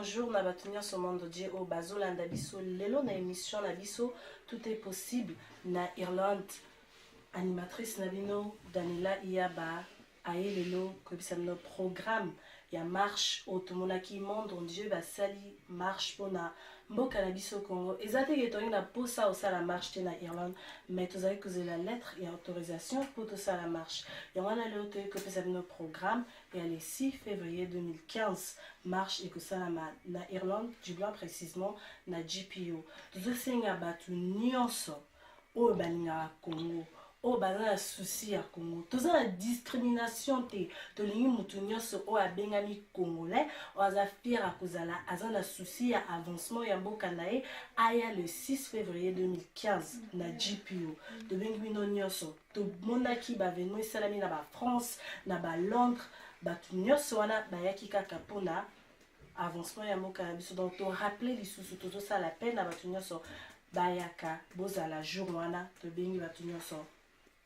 bonjour na batunia sur monde Dieu au bazolanda biso lelo na émission na biso tout est possible na Irlande animatrice na bino Daniela Iyaba aye lelo kobisa no programme ya marche automonaki monde Dieu basali marche pona mboka na biso Congo ezate yetoyi na posa osala marche te na Irlande mais tozali kozela lettre et autorisation pour tout ça la marche yongana lelo toyi kopesa bino programme et le 6 février 2015 marche et que ça na Irlande du blanc précisément na GPO tozosenga batu nyonso oyo balingaka Congo oyo baza na souci ya Congo toza na discrimination te tolingi mutu nyonso oyo abengami congolais oyo aza fier akozala aza na souci ya avancement ya mboka na ye aya le 6 février 2015 na GPO tobengi bino nyonso tomonaki baveno esalami na bafrance na balondres batu nyonso wana bayaki kaka mpona avancement ya mboka na biso donc torappele lisusu tozosala peine na batu nyonso bayaka bozala jour wana tobengi batu nyonso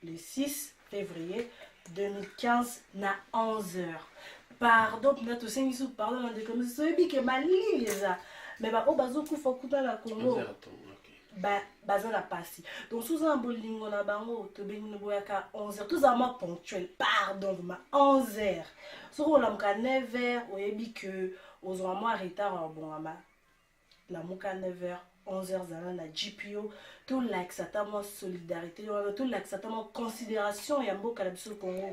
le 6 février 2015 na 11h. Pardon, na to sengi sou pardon na de comme ça que malili eza. Mais ba o bazo kufa kuta na Congo. Baza na pasi. Donc sous un bolingo na bango to bengi no boyaka 11h. Tous à moi ponctuel. Pardon, ma 11h. So la muka 9h oyebi que ozwa moi retard bon ama. La muka 9h 11h zala na GPO tout l'accestement solidarité tout l'accestement considération ya mboka na biso Congo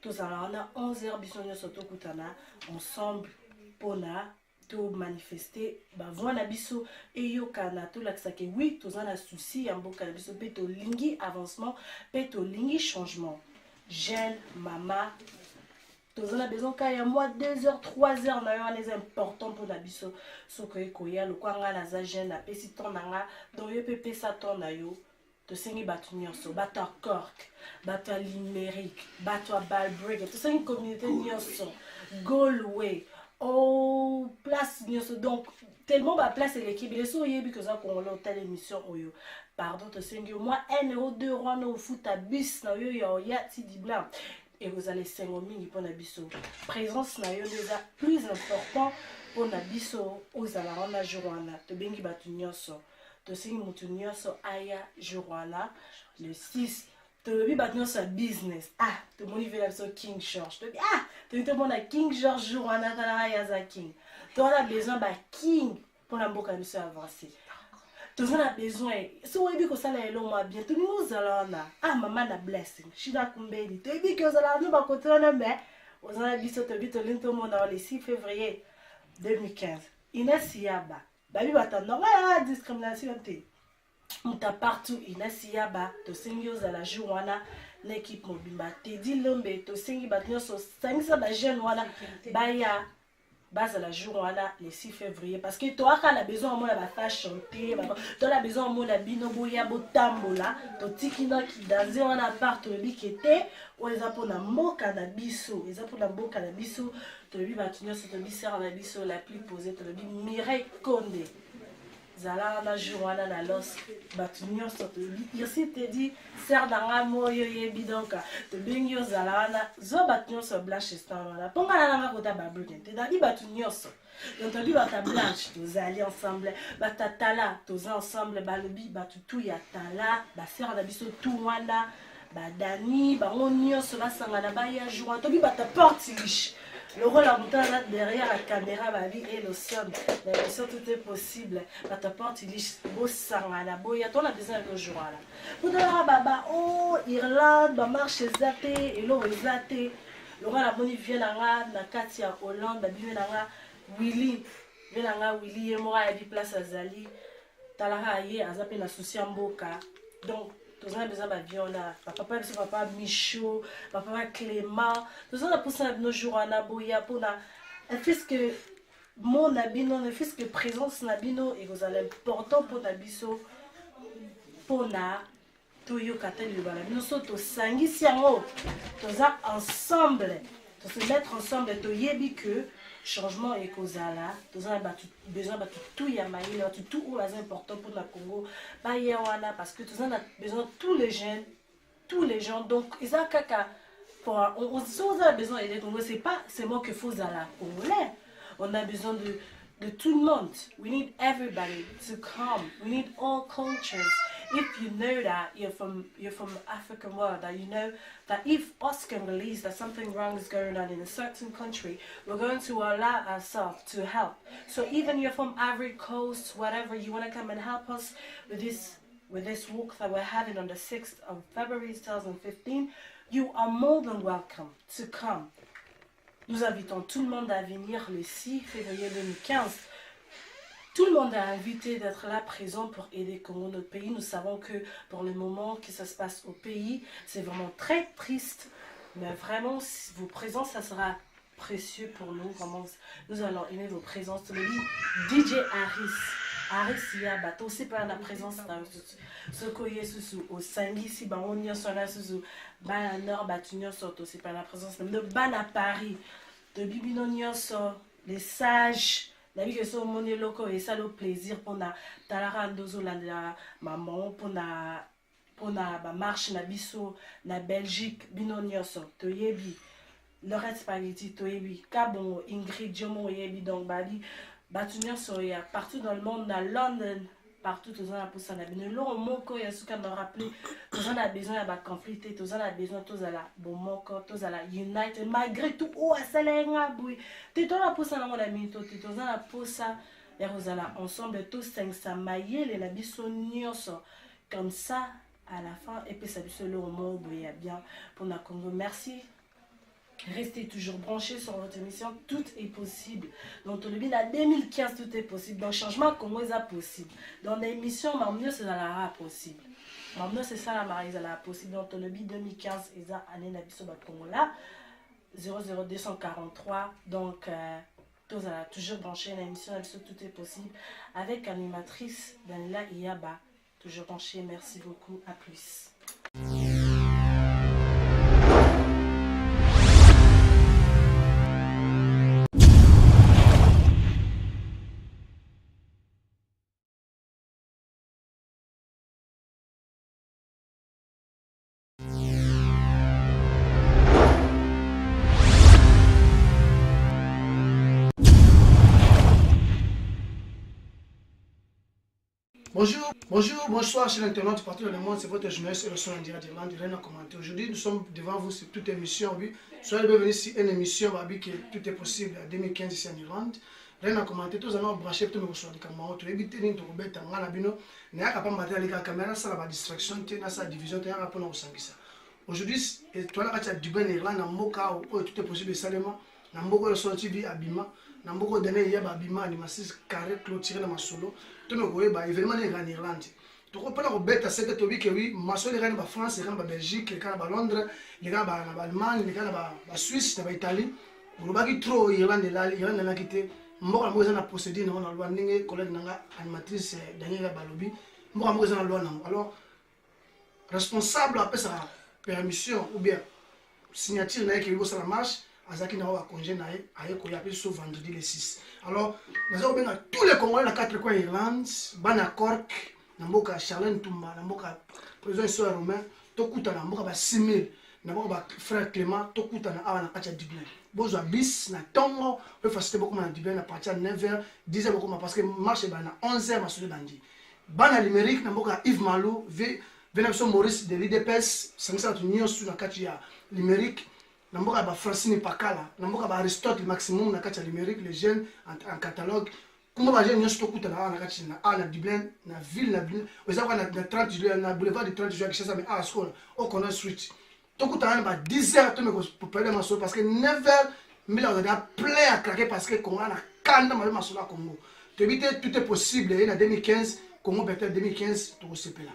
tout ça na 11h biso nyonso tokutana ensemble pona to manifester ba voix na biso eyokana tout l'accès que oui toza na souci ya mboka na biso pe to lingi avancement pe to lingi changement jeune mama tous on a besoin qu'il y a moi 2 heures 3 heures na yo les important pour la biso soko ekoya lo kwanga na za jeune na pesi ton nanga donc yo pepe sa ton na yo to sengi batu nyonso batu Cork batu Limerick batu Balbrigg to sengi communauté nyonso Galway oh place nyonso donc tellement ba place l'équipe les so yebi que ça qu'on l'hôtel émission oyo pardon to sengi moi 1 euro 2 euros na foot à bus na yo ya ti di blanc et vous allez s'engomer pour Nabiso. Présence na yo déjà plus important pour Nabiso aux alarona journa. Te bengi batu nyonso. Te singi mutu nyonso aya journa le 6. Te lobi batu nyonso business. Ah, te moni vela biso King George. Te ah, te mona King George journa kana ya za King. Tu as besoin ba King pour la mboka biso avancer. Tous on a besoin si on dit que ça là long moi bien tout nous allons ah maman na blessing shida kumbeli tu dis que ça là nous ba côté là mais on a dit ça te dit tout le monde le 6 février 2015 Inès Iyaba babi batano ah discrimination te muta partout Inès Iyaba to singio za la jour wana l'équipe mobimba te dit lombe to singi batno so sangisa ba jeune wana baya base à la jour le 6 février parce que toi quand la besoin moi la faire chanter toi la besoin moi la binobo ya botambola to tikina ki danser on a part le bi kete ou les appo na mboka na biso les appo na mboka na biso to bi batunyo so to bi sera na biso la plus posée to bi Mireille Condé zala na jour wana na los batunyo so to bi ici te dit ser danga moyo yebi donc to bingyo zala na zo batunyo so blanche stand la ponga na nga kota babruken te dali batunyo so donc to bi bata blanche to zali ensemble bata tala to ensemble balobi batu tout ya tala ba ser na biso tout wana ba dani ba onyo so ba sanga na ba ya jour to bi bata porte riche. Le rôle à monter là derrière la caméra, ma vie et le son. La mission tout est possible. Ma ta porte il est beau sang à la boya. Toi on a besoin de jour là. Pour dire baba oh Irlande, ba marche zaté et l'eau zaté. Le rôle à boni vient na Katia Hollande, babi vient na Willy, vient na Willy et moi à bi place à Zali. Talara aye azape na souci mboka. Donc tous on a besoin d'avion là. Papa Michaud, papa Clément. Tous on a poussé nos jours à Naboya pour na. Puisque mon abino, puisque présence nabino et vous allez important pour nabiso pour na toyo katel le bala. Nous sommes tous sangi siango. Tous ensemble. Tous se mettre ensemble to yebi que changement et causala tous on a besoin de tout yamaïla tout ou les important pour la Congo ba yawana parce que tous on a besoin tous les jeunes tous les gens donc ils ont kaka pour on a besoin d'aider Congo c'est pas c'est moi que faut à la congolais on a besoin de tout le monde. We need everybody to come. We need all cultures. If you know that you're from African world, that you know that if us can release that something wrong is going on in a certain country, we're going to allow ourselves to help. So even you're from Ivory Coast, whatever, you want to come and help us with this walk that we're having on the 6th of February 2015, you are more than welcome to come. Nous invitons tout le monde à venir le 6 février 2015. Tout le monde est invité d'être là présent pour aider Congo, notre pays. Nous savons que pour le moment que ça se passe au pays, c'est vraiment très triste. Mais vraiment, vos présences, ça sera précieux pour nous. Vraiment, nous allons aimer vos présences. Le DJ Aris ya bato c'est pas la présence ce que Yesu au Sangi si ba on y soit là sous ba nord batunyo soto c'est pas la présence de ban à Paris de bibino nyonso les sages la vie que so monnaie loco et ça le plaisir pour na talara ndozo la maman pour na ba marche na biso na Belgique bino nyonso to yebi Lorette Spaghetti to yebi kabon Ingrid Jomo yebi donc bali Batunir soya partout dans le monde, à London, partout, tous en a pour ça. Nous moko ya suka nous rappeler, tous en a besoin de conflit, tous en a besoin tous à la bon moko, tous à la united malgré tout. Oh, ça l'est un boui. T'es toi la pour ça mon ami, toi t'es tous en a pour ça. Et vous allez ensemble tous 500 mailles les nabisonios comme ça à la fin et puis ça biso le mot boui bien pour na Congo. Merci. Restez toujours branchés sur votre émission, tout est possible. Donc, le bilan 2015, tout est possible. Dans le changement, comment est possible? Dans l'émission, mieux c'est dans la possible. Mieux c'est ça la marie, c'est la possible. Donc, le bilan 2015, et ça, année Nabiso Congo là, 00243. Donc, toujours branché l'émission, tout est possible. Avec animatrice Daniela Iyaba. Toujours branché, merci beaucoup, à plus. Bonjour, bonsoir chez l'internaute partout dans le monde, c'est votre journaliste et le son en direct d'Irlande, rien à commenter. Aujourd'hui, nous sommes devant vous sur toute émission, oui. Soyez bienvenus sur une émission, que tout est possible en 2015 ici en Irlande. Rien à commenter, tous allons brancher tout le monde sur le caméra, tout éviter de nous rebêter en alabino, n'a pas mater les caméras, ça la distraction, n'a sa division, n'a pas pour nous ça. Aujourd'hui, toi là, tu as du bien Irlande, dans Moka, où tout est possible seulement, dans Moka le sorti bi abima, dans Moka donné hier abima, animatrice carré clôturé dans ma solo. Tout le monde a événement en Irlande. Donc on peut le bête à ce que tu dis que oui, ma soeur est en France, elle est en Belgique, elle est en Londres, elle est en Allemagne, elle est en Suisse, elle est en Italie. On va trop Irlande là, Irlande n'a quitté. Moi moi na procédure na loi ndenge collègue nanga animatrice Daniela Balobi. Moi na loi non. Alors responsable après sa permission ou bien signature na que ça marche. Azaki na wa congé na aye ko yapi so vendredi le 6. Alors nous avons bien tous les Congolais dans quatre coins Irlande, bana Cork, na mboka Charlène Toumba, na mboka président Soeur Romain, tokuta na mboka ba 6000, na mboka ba frère Clément, tokuta na awa na katia Dublin. Bozwa bis na tongo, peut faciliter beaucoup na Dublin à partir de 9h, 10h beaucoup parce que marche bana 11h ma solo bandi. Bana Limerick na mboka Yves Malou, Venabso Maurice de l'IDPS, 500 unions sur la katia Limerick. Namboka ba Francine Pakala, namboka ba Aristote maximum na katia Limerick, les jeunes en catalogue. Comment ba jeunes nyonso kuta na katia na Dublin, na ville na ville. Oza kwa na 30 juillet na boulevard de 30 juillet qui ça mais à school, au Connor Street. To kuta na ba 10h to me pour parler ma parce que 9h mais là on a plein à craquer parce que Congo na kanda ma solo à Congo. Te éviter tout est possible et en 2015, Congo peut-être 2015 to CP là.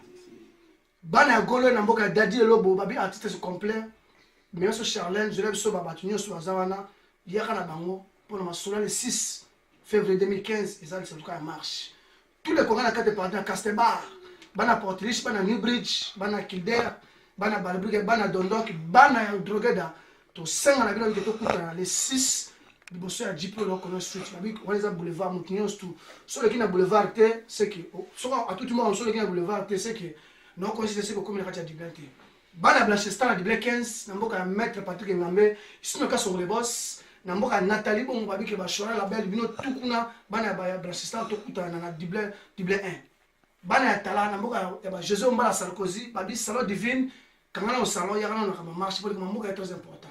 Bana Golo na mboka Dadi Lobo babi artiste complet. Mais ce Charlène, je l'ai vu sur Babatunio sur Azawana, hier à la Bango, pour le 6 février 2015, et ça, c'est le cas, marche. Tous les Congolais qui étaient partis à Castebar, Bana Portlich, Bana Newbridge, Bana Kildare, Bana Balbrique, Bana Dondok, Bana Drogueda, tous 5 à la ville de Tokuta, les 6, du bossé à Djiplo, le Connor Street, on les a boulevard, Moutignos, tout. Sur le qui n'a boulevard, c'est que, à tout le monde, sur le qui n'a boulevard, c'est que, non, considéré comme les du Bana Blanchestan à Dublin 15, Namboka Maître Patrick Ngambe, ici nous cassons les boss, Namboka Nathalie bongo babi ke ba chora la belle bino tukuna bana ba assistant to kuta na Dible 1 bana ya tala namboka ya ba Jésus Mbala Sarkozy babi salon divine kangana au salon ya kana na kama marche pour que mamboka est très important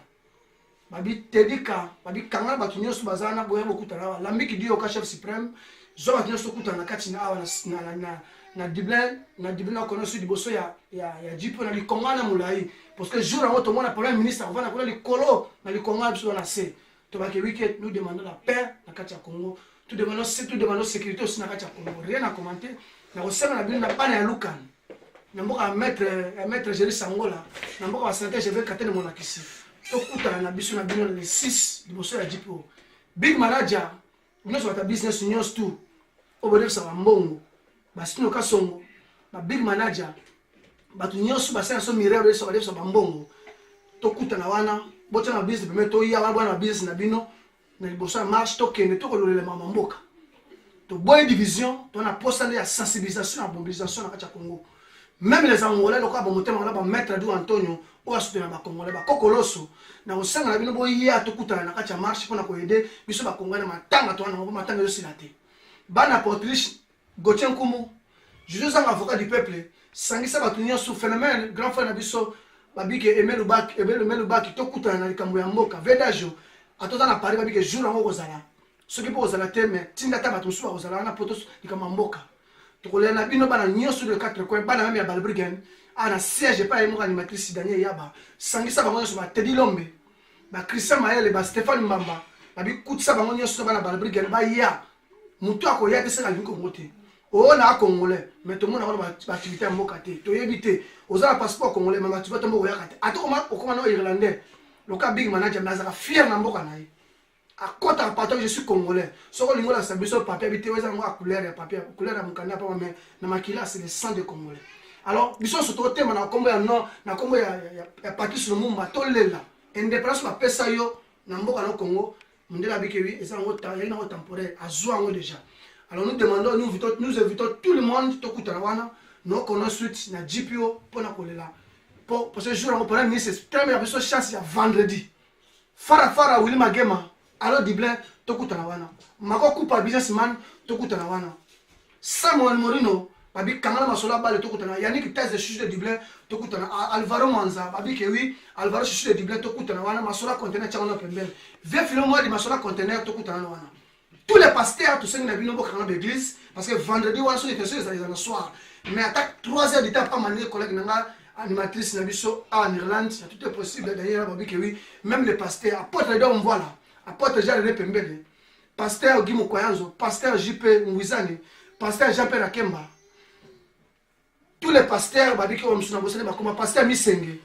babi tedika babi kangana ba tunyo su bazana boye bokuta na lambi ki dio ka chef suprême zo ba tunyo su kuta na kati na awa na Dible na kono su diboso ya jipo na likongana mulai parce que jour en autre monde premier ministre va na kola likolo na likongana biso na se to ba ke weekend nous demandons la paix na kati ya Congo tout demandons sécurité aussi na kati ya Congo rien à commenter na kosema na bino na bana ya lukan na mboka maître Jérémy Sangola na mboka basanté je vais katene monakisi to kutana na biso na bino le 6 liboso ya jipo big manager unoso ta business news tout obodef sa mbongo basino kasongo ba big manager batu nyonso basana so mirero so badef so mbongo to kutana wana bota na business peme to ya wana na business na bino na liboso ya marche to kende to kololele mama mboka to boy division to na poste ya sensibilisation na mobilisation na kati ya Congo même les Angolais loka ba motema na ba maître du Antonio o asutena ba Congolais ba kokoloso na osanga na bino boy ya to kutana na kati ya marche pona ko aider biso ba Congolais matanga to na matanga yo silate bana Autriche Gauthier Nkumu Jésus un avocat du peuple sangisa ba tunya sous phénomène grand frère na biso babike Emelubaki to kutana na likambo ya mboka vedajo atota na Paris babike jour ngo kozala soki po kozala te mais tinda ta bato suba kozala na potos likambo mboka to kolela bino bana nyoso de 4 coins bana même ya Balbrigen ana siège pa yemo animatrice Daniel Yaba sangisa bango nyoso ba Teddy Lombe ba Christian Maele ba Stéphane Mbamba babi kutsa bango nyoso bana Balbrigen ba ya mutu akoya te sala liko ngote o na Congolais mais tout le monde a ba activité mboka te to yebite ozala passeport congolais mais tu vas tomber au yakate atokoma okoma no irlandais le cas big manager nazaka fier na mboka na ye à côté à partir je suis congolais soko lingola sabiso papier bité weza ngo couleur ya papier couleur ya mukanda pa mais na makila c'est le sang de congolais alors biso soto tema na kombo ya non na kombo ya Patrice Lumumba tolela indépendance ba pesa yo na mboka na Congo mundela bikewi eza ngo temporaire azwa ngo déjà. Alors nous demandons, nous invitons tout le monde to kutana nous connaissons suite na GPO pour na kolela pour ce jour on prend ministre très bien besoin chance ya vendredi fara Willy Magema alors Dible to kutana wana mako coupa businessman to kutana wana Samuel Morino babi kangala masola bale to kutana Yannick thèse de juge de Dible to kutana Alvaro Manza babi ke oui Alvaro juge de Dible to kutana wana masola conteneur changona pembele ve filo moi di masola conteneur to kutana wana. Tous les pasteurs, tous ceux qui n'ont pas de l'église, parce que vendredi, on a des intentions le soir. Mais à 3h du temps, pas mal de collègues, animatrices, en Irlande, tout est possible. D'ailleurs, oui, même les pasteurs, apôtre de on voit là, apôtre Jean-René Pembele, pasteur Guy Mokoyanzo, pasteur JP Mouizani, pasteur Jean-Pierre Akemba. Tous les pasteurs, pasteur Misenge,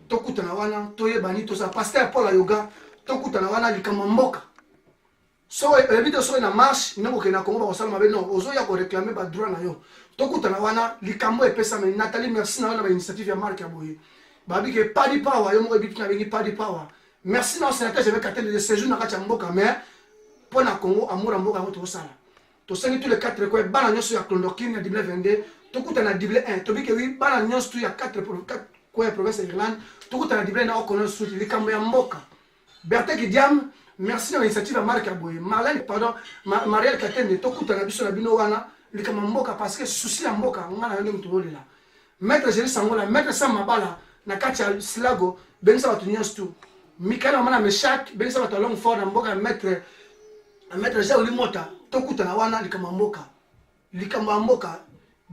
Tokutana wana, Toye Bani, pasteur Paul Ayoga, Tokutana wana, Likamamboka. So evite so na marche nako ke na Congo ba osala mabe non ozo ya ko réclamer ba droit na yo to kutana wana likambo epesa me Nathalie merci na wana ba initiative ya marque ya boye babi ke padi power yo mo ebiti na bengi padi power merci na sénateur je vais cater le séjour na kacha mboka mais pour na Congo amour mboka ngo to sala to sengi tous les 4 ko bana nyoso ya clondoquine na Dible 22 to kutana Dible 1 to bi ke wi bana nyoso tu ya 4 ko ya province Irlande to kutana Dible na okono suti likambo ya mboka Berthe Kidiam. Merci à l'initiative à Marc Aboye. Marlène, pardon, Marielle Katende, Tokuta na biso na bino wana, likama mboka parce que souci ya mboka ngana ndio mtolole la. Maître Jérémy Sangola, maître Sam Mabala na kati ya Slago, bengisa batu nyonso tu. Mikael Mana Meshak, bengisa batu long fort na mboka maître Jean Mota, Tokuta na wana likama mboka. Likama mboka,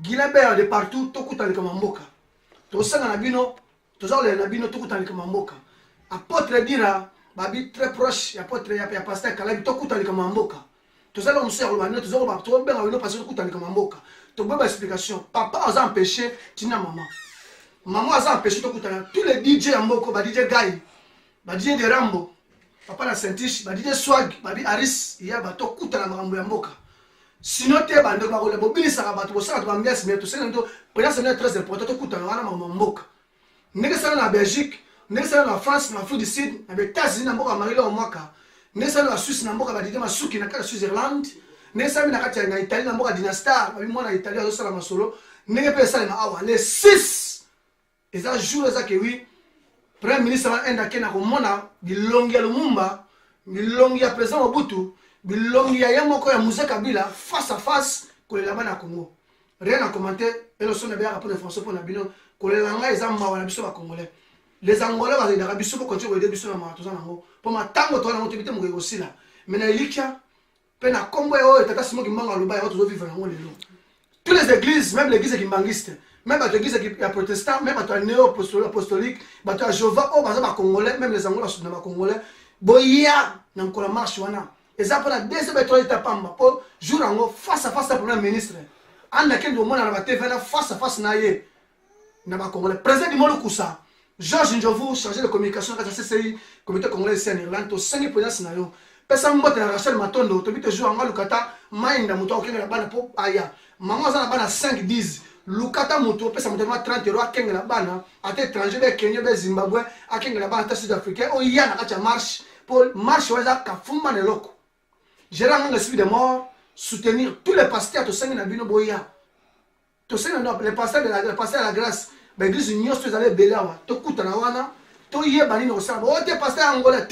Guinée de partout, Tokuta likama mboka. Tosanga na bino, tozale na bino Tokuta likama mboka. Apôtre Dira babi très proche ya potre ya pasteur Kalabi to kutali kama mboka to zala monsieur Olbano to zala ba to benga wino pasteur kutali kama mboka to beba explication papa a empêché tina maman a empêché to kutali tous les DJ ya mboko ba DJ Guy ba DJ de Rambo papa na Saint-Ish ba DJ Swag babi Aris ya ba to kutala makambo ya mboka sinon te ba ndo ba ko le bobini saka ba to sala to ba mbias mais to sene ndo présence est très important to kutala wana mama mboka ndenge sala na Belgique Nessa na France na Afrique du Sud na États-Unis na mboka Marilo Omwaka nessa na Suisse na mboka badide masuki na kata Switzerland nessa na kata na Italie na mboka Dynastar babi mwana Italie azo sala masolo ndenge pe sala na awa les 6 eza jour eza ke oui premier ministre va enda ke na komona bilongi ya Lumumba bilongi ya président Mobutu, bilongi ya Yamoko ya Moussa Kabila face à face kolela bana Congo. Rien à commenter et le son est bien rapport de François pour Nabino kolela nga ezamba wana biso ba Congolais. Les Angolais va dire biso pour continuer de biso na matoza nango. Pour ma tango to na moto bité mo aussi là. Mais na Elikia pe na Kombo yo tata simo kimbanga luba ya to vivre nango lelo. Toutes les églises, même l'église kimbanguiste, même l'église qui est protestant, même les néo-apostoliques, les Jéhovah, les Congolais, même les Angolais sont les Congolais, boya dans la marche wana. Et ça pour la deuxième étape pour jour en face à face à premier ministre. En laquelle nous on a TV face à face naie na ba Congolais. Président du Molo Koussa, Georges Ndjovu, chargé de communication de la CCI, comité congolais en Irlande, au 5e président naio. Personne mbote na Rachel Matondo, to bite jour en Lukata, mainda muto okenge la bana po aya. Maman za na bana 5 10 Lukata muto pesa muto 30 euros akenge la bana, ate étranger be Kenya be Zimbabwe, akenge la bana ta Sud-Africain, o ya na kacha marche pour marche waza kafumba ne loko. Gérer un esprit de mort, soutenir tous les pasteurs, tous ceux qui n'ont boya. Tous ceux les pasteurs de la grâce, ben l'église union, tous allés belawa, tout coûte na wana, tout y est banni au sable. Oh, tes pasteurs angolais,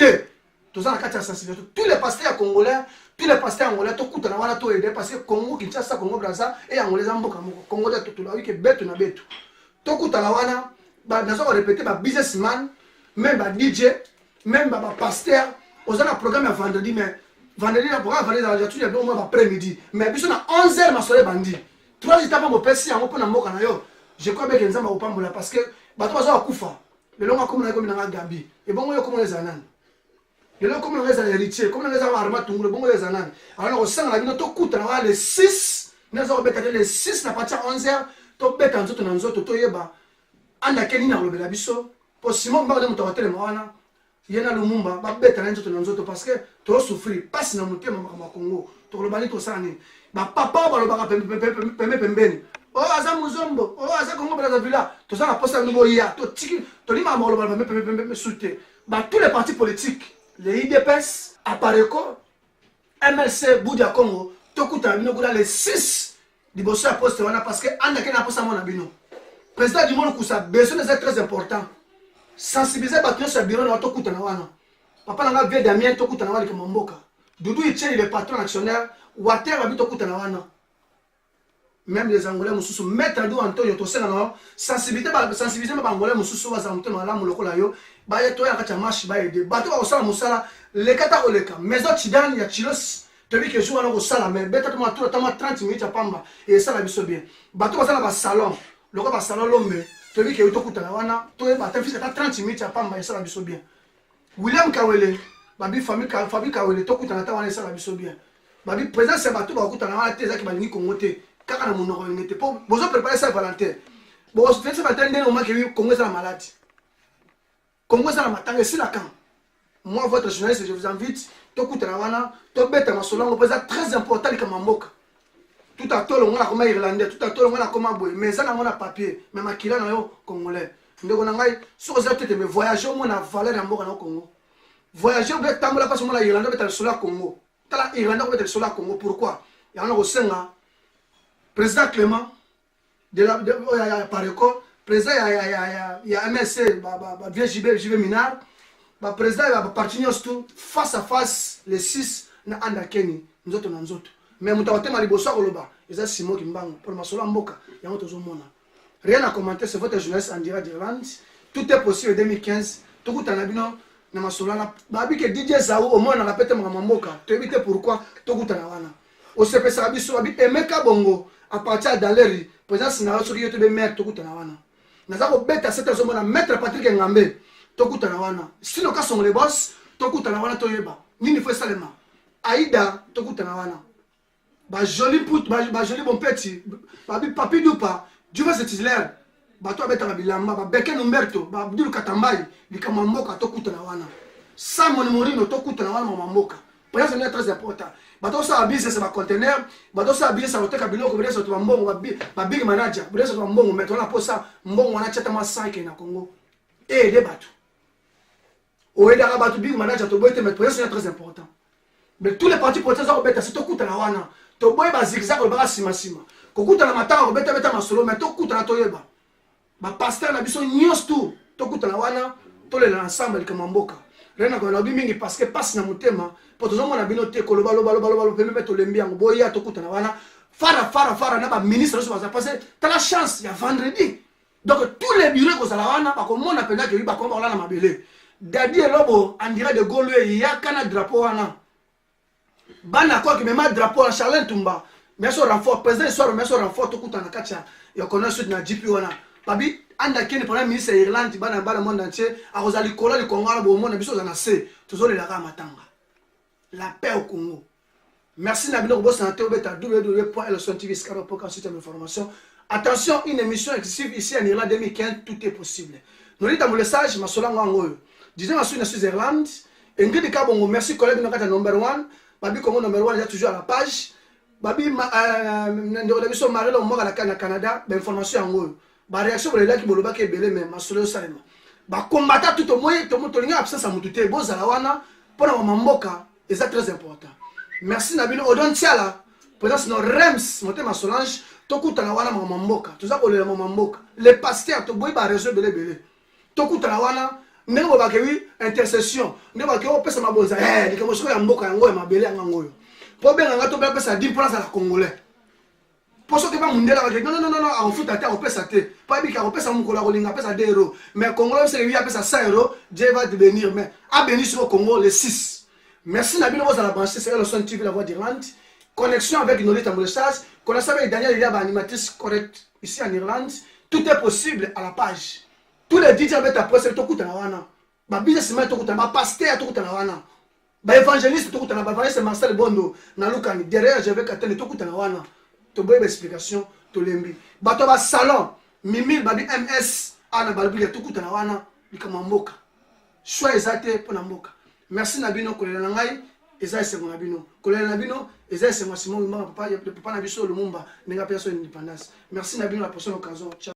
tous ça la carte sensibilité. Tous les pasteurs congolais, tous les pasteurs angolais, tout coûte na wana, tout aider parce que Congo, Kinshasa, Congo, Brazza, et angolais zamboka, Congo de tout là, oui que bête na bête. Tout coûte na wana, bah nous allons répéter, bah businessman, même bah DJ, même bah pasteur, aux un programme à vendredi, mais vendredi la programme vendredi dans la journée au moins après-midi mais biso na 11h ma soirée bandi 3 étapes mo pesi yango pona mboka na yo je crois bien que nzamba opambola parce que bato bazo akufa le longa comme na Gabi et bon yo comme les anan le longa comme les héritiers comme les arma tungu le bon les anan alors au sang la bino to kuta na les 6 nazo beta les 6 na partir 11h to beta nzoto na nzoto to yeba anda keni na lobela biso pour Simon ba de mutawatele mwana yena lumumba ba beta na nzoto parce que to souffrir passe na mutema ma Congo to lo bali to sani ba papa ba lo ba pembeni o aza muzombo o aza Congo Brazzaville to ça la poste nouveau ya to tiki to lima ba lo ba pembeni souté ba tous les partis politiques les IDPS Apareko MLC Boudia Congo to kuta bino kula les 6 di bosso a poste wana parce que anda ke na poste mona bino président du monde Koussa besoin c'est très important sensibiliser bato sur bureau na to kuta na wana papa nanga vie Damien to kuta na wana kama mboka Doudou Itche le patron actionnaire water abi to kuta na wana même les angolais mususu mettre do Antonio to sena na sensibiliser ba angolais mususu wa za mutema la muloko la yo ba ye to ya kacha marche ba aider bato ba osala musala le kata oleka maison chidani ya chilos to bi ke jour na ko sala mais beta to ma 30 minutes pamba et ça la biso bien bato ba sala ba salon loko ba salon lombe to bi ke to kuta na wana to e ba ta fisa 30 minutes pamba et ça la biso bien William Kawele babi famille Kawele to kuta na ta wana et ça la biso bien babi président c'est bato ba kuta na wana te za ki balingi Congo te kaka na monoko ngete po bozo préparer ça Valentin bon fait ça Valentin ndeno ma ke Congo ça la maladie Congo ça la matanga si la quand moi votre journaliste je vous invite to kuta na wana to beta masolongo président très important comme mboka tout à tout le monde comme irlandais tout à tout le monde comme boy mais ça na mona papier mais makila na yo congolais ndeko na ngai so za tete me voyager au mona valeur na mboka na Congo voyager be tambola parce que mona irlandais beta sur la Congo tala irlandais beta sur la Congo pourquoi ya na ko senga président Clément de la Pareco président ya MSC vieux JB Minard ba président ya partenaires tout face à face les 6 na anda Keni nzoto na nzoto mais mutawatema liboso koloba eza Simon Kimbangu pour masolo mboka yango tozomona rien à commenter c'est votre jeunesse en direct d'Irlande tout est possible 2015 tokutana bino na masolo na babi ke DJ Zao au moins na rapete mboka to éviter pourquoi tokutana wana au CPC biso babi Emeka Bongo à partir d'Aleri président Sinaro soki yote be maire tokutana wana naza ko beta cette zone na maître Patrick Ngambe tokutana wana sino ka son les boss tokutana wana toyeba nini faut salema Aïda tokutana wana ba joli put ba joli bon petit babi papi dupa Dieu va se titulaire ba to beta bilamba ba beken Umberto ba Abdul Katambai likama mboka tokutana wana Simon Morino tokutana wana mboka président c'est très important bato sa business ba conteneur bato sa business ba teka biloko bidesa to mbongo ba big manager bidesa to mbongo meto na posa mbongo wana chata ma 5 na Congo et des bateaux o eda ba to big manager to boite mais c'est très important mais tous les partis politiques ont beta c'est to kuta na wana to boy ba zigzag ba sima ko kuta na matanga ko beta masolo mais to kuta na to yeba ba pasteur na biso nyos tout to kuta na wana to le ensemble comme mboka Rena ko na bi mingi parce que passe na mutema poto zo mona bino te ko loba pembe to lembi yango boya to kutana wana fara na ba ministre so va passer t'as la chance il y a vendredi donc tous les bureaux ko sala wana ba ko mona pena ke ba ko ba na mabele dadi elobo andira de golwe ya kana drapeau wana bana ko ki mema drapeau Charles Tumba mais so renfort président soir mais so renfort to kutana kacha ya kona sud na GP wana babi anda kene premier ministre Irlande bana monde entier a rozali kola le Congo bo mona biso za na se tozole la matanga la paix au Congo. Merci Nabino Robo Santé Obeta www.elson.tv pour ensuite information. Attention, une émission exclusive ici en Irlande 2015, tout est possible. Nous dit dans mon message, ma sola ngwango. Disons à Suisse Irlande, Ingrid Kabongo, merci collègue Nakata number 1. Babi Congo number 1 il y a toujours à la page. Babi Ndorodabiso Marelo Moga la Canada, ben information en haut. Ba réaction pour les là qui boloba ke belé mais ma sola salema. Ba combattre tout au moins to motolinga absence à mutute bozala wana pour na mamboka, et c'est très important. Merci Nabino Odon Tiala. Présence no Rems, monté ma Solange, tokutana wana mamboka. Tout ça pour le mamboka. Les pasteurs to boy ba réseau belé. Tokutana wana ndenge ba kewi intercession. Ndenge ba kewi pesa mabonza. Eh, ndike mosoko ya mboka yango ya mabele yango. Po benga ngato ba pesa 10% à la congolais. Poso ke ba mundela ba non, on fout à terre on pesa te. Pas bi ka on pesa mukola kolinga pesa 2 euros. Mais congolais c'est lui a pesa 100 euros, Dieu va te bénir mais a béni sur le Congo les 6. Merci Nabino Rosa la brancher, c'est le son TV La Voix d'Irlande. Connexion avec Nolita Moulessage. Connexion avec Daniel Iliaba, animatrice correcte ici en Irlande. Tout est possible à la page. Tous les DJ avec ta presse, tout est wana. Ba businessman tout est wana. Ba pasteur tout est wana. Ba évangéliste tout est wana. Ba évangéliste Marcel Bondo. Na Lukani. Derrière, je vais katene tout est wana. To boye explication, to lembi. Ba to ba salon. Mimil babi MS. Ana balbi tout est wana. Bikama mboka. Choix exact pour na mboka. Merci Nabino kolela ngai eza sengo Nabino kolela Nabino eza sengo Simon papa na biso Lumumba ninga pesa indépendance. Merci Nabino la prochaine occasion. Ciao.